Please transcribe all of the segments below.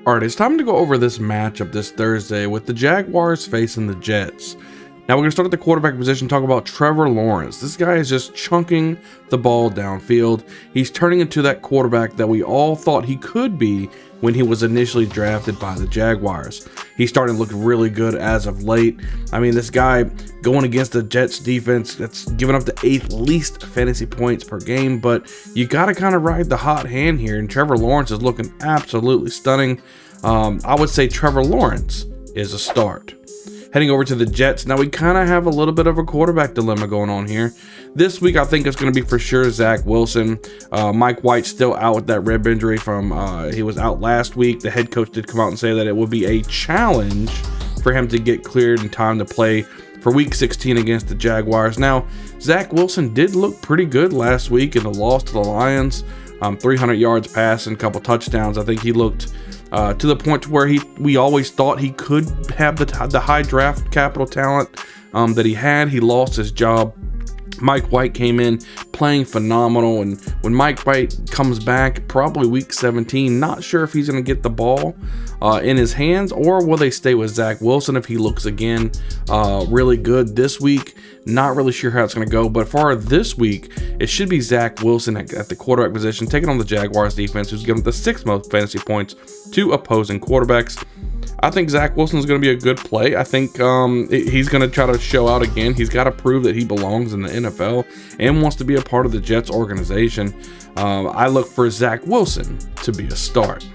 All right, it's time to go over this matchup this Thursday with the Jaguars facing the Jets. Now we're going to start at the quarterback position, talk about Trevor Lawrence. This guy is just chunking the ball downfield. He's turning into that quarterback that we all thought he could be when he was initially drafted by the Jaguars. He's starting to look really good as of late. I mean, this guy going against the Jets defense that's giving up the 8th least fantasy points per game, but you got to kind of ride the hot hand here, and Trevor Lawrence is looking absolutely stunning. I would say Trevor Lawrence is a start. Heading over to the Jets, now we kind of have a little bit of a quarterback dilemma going on here. This week, I think it's going to be for sure Zach Wilson. Mike White's still out with that rib injury from, he was out last week. The head coach did come out and say that it would be a challenge for him to get cleared in time to play for week 16 against the Jaguars. Now, Zach Wilson did look pretty good last week in the loss to the Lions. 300 yards passing, a couple touchdowns. I think he looked to the point to where we always thought he could have the high draft capital talent that he had. He lost his job. Mike White came in playing phenomenal, and when Mike White comes back, probably week 17, not sure if he's going to get the ball in his hands, or will they stay with Zach Wilson if he looks again really good this week. Not really sure how it's going to go, but for this week, it should be Zach Wilson at the quarterback position, taking on the Jaguars defense, who's given the 6th most fantasy points to opposing quarterbacks. I think Zach Wilson is going to be a good play. I think he's going to try to show out again. He's got to prove that he belongs in the NFL and wants to be a part of the Jets organization. I look for Zach Wilson to be a start.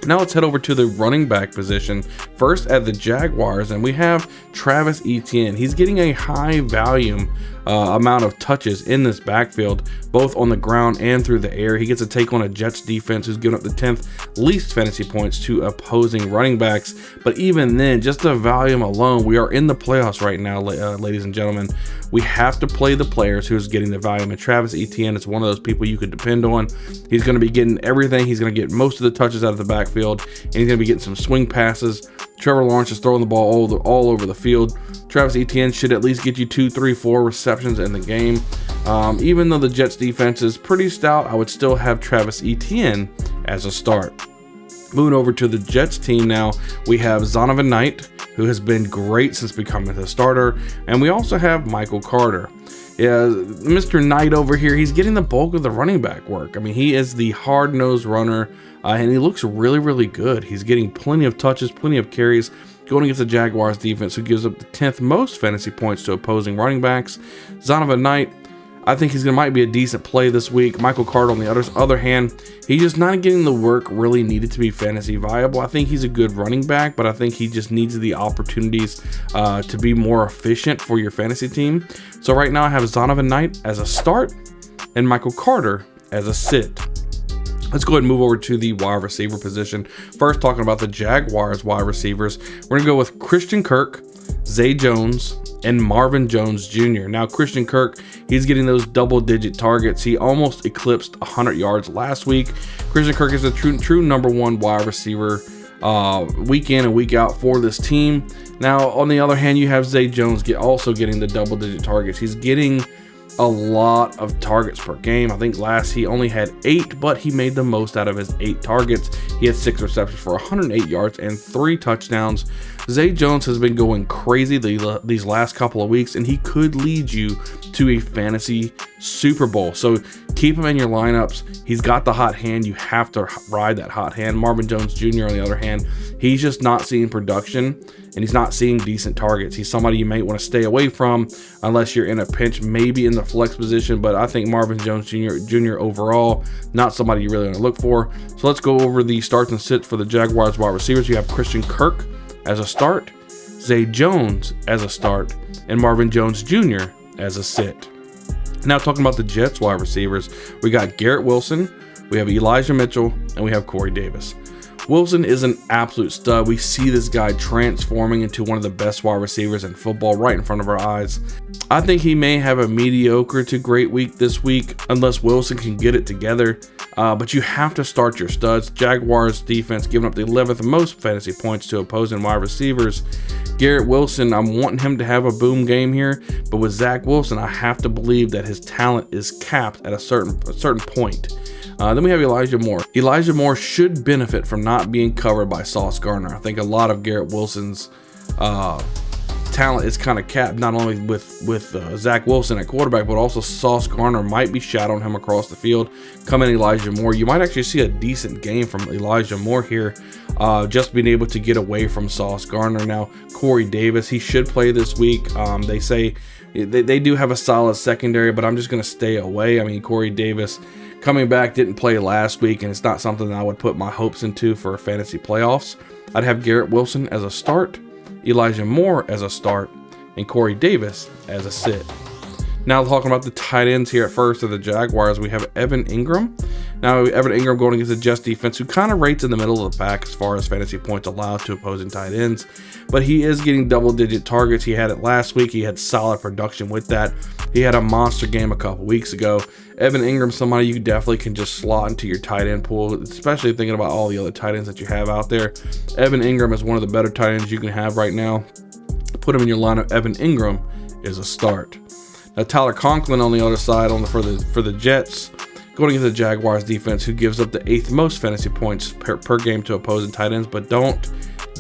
Now let's head over to the running back position. First at the Jaguars, and we have Travis Etienne. He's getting a high volume amount of touches in this backfield, both on the ground and through the air. He gets a take on a Jets defense who's given up the 10th least fantasy points to opposing running backs. But even then, just the volume alone, we are in the playoffs right now, ladies and gentlemen. We have to play the players who's getting the volume, and Travis Etienne is one of those people you could depend on. He's going to be getting everything. He's going to get most of the touches out of the backfield, and he's going to be getting some swing passes. Trevor Lawrence is throwing the ball all over the field. Travis Etienne should at least get you 2, 3, 4 receptions in the game. Even though the Jets defense is pretty stout, I would still have Travis Etienne as a start. Moving over to the Jets team now, we have Zonovan Knight, who has been great since becoming the starter, and we also have Michael Carter. Yeah, Mr. Knight over here, he's getting the bulk of the running back work. I mean, he is the hard-nosed runner, and he looks really, really good. He's getting plenty of touches, plenty of carries, going against the Jaguars defense, who gives up the 10th most fantasy points to opposing running backs. Zonovan Knight, I think might be a decent play this week. Michael Carter, on the other hand, he's just not getting the work really needed to be fantasy viable. I think he's a good running back, but I think he just needs the opportunities to be more efficient for your fantasy team. So right now I have Zonovan Knight as a start and Michael Carter as a sit. Let's go ahead and move over to the wide receiver position. First, talking about the Jaguars wide receivers, we're going to go with Christian Kirk, Zay Jones, and Marvin Jones Jr. Now, Christian Kirk, he's getting those double-digit targets. He almost eclipsed 100 yards last week. Christian Kirk is a true number 1 wide receiver week in and week out for this team. Now, on the other hand, you have Zay Jones also getting the double-digit targets. He's getting a lot of targets per game. I think last he only had 8, but he made the most out of his 8 targets. He had 6 receptions for 108 yards and 3 touchdowns. Zay Jones has been going crazy these last couple of weeks, and he could lead you to a fantasy Super Bowl. So keep him in your lineups. He's got the hot hand. You have to ride that hot hand. Marvin Jones Jr., on the other hand, he's just not seeing production, and he's not seeing decent targets. He's somebody you may want to stay away from unless you're in a pinch, maybe in the flex position, but I think Marvin Jones Jr. overall, not somebody you really want to look for. So let's go over the starts and sits for the Jaguars wide receivers. You have Christian Kirk as a start, Zay Jones as a start, and Marvin Jones Jr. as a sit. Now talking about the Jets wide receivers, we got Garrett Wilson, we have Elijah Mitchell, and we have Corey Davis. Wilson is an absolute stud. We see this guy transforming into one of the best wide receivers in football right in front of our eyes. I think he may have a mediocre to great week this week unless Wilson can get it together. But you have to start your studs. Jaguars defense giving up the 11th most fantasy points to opposing wide receivers. Garrett Wilson, I'm wanting him to have a boom game here, but with Zach Wilson, I have to believe that his talent is capped at a certain point. Then we have Elijah Moore. Elijah Moore should benefit from not being covered by Sauce Gardner. I think a lot of Garrett Wilson's talent is kind of capped, not only with Zach Wilson at quarterback, but also Sauce Gardner might be shadowing him across the field. Come in Elijah Moore. You might actually see a decent game from Elijah Moore here, just being able to get away from Sauce Gardner. Now, Corey Davis, he should play this week. They say they do have a solid secondary, but I'm just going to stay away. I mean, Corey Davis coming back didn't play last week, and it's not something that I would put my hopes into for fantasy playoffs. I'd have Garrett Wilson as a start, Elijah Moore as a start, and Corey Davis as a sit. Now talking about the tight ends here at first of the Jaguars, we have Evan Ingram. Now Evan Ingram going against the Jets defense, who kind of rates in the middle of the pack as far as fantasy points allowed to opposing tight ends, but he is getting double-digit targets. He had it last week. He had solid production with that. He had a monster game a couple weeks ago. Evan Ingram, somebody you definitely can just slot into your tight end pool, especially thinking about all the other tight ends that you have out there. Evan Ingram is one of the better tight ends you can have right now. Put him in your lineup. Evan Ingram is a start. Now Tyler Conklin on the other side for the Jets, going against the Jaguars defense, who gives up the 8th most fantasy points per game to opposing tight ends. But don't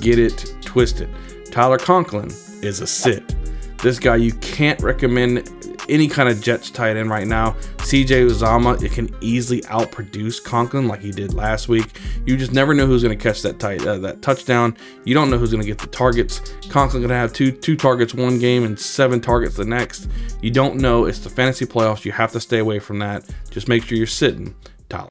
get it twisted. Tyler Conklin is a sit. This guy, you can't recommend any kind of Jets tight end right now. CJ Uzomah, it can easily outproduce Conklin like he did last week. You just never know who's going to catch that touchdown. You don't know who's going to get the targets. Conklin going to have two targets one game and 7 targets the next. You don't know. It's the fantasy playoffs. You have to stay away from that. Just make sure you're sitting Tyler.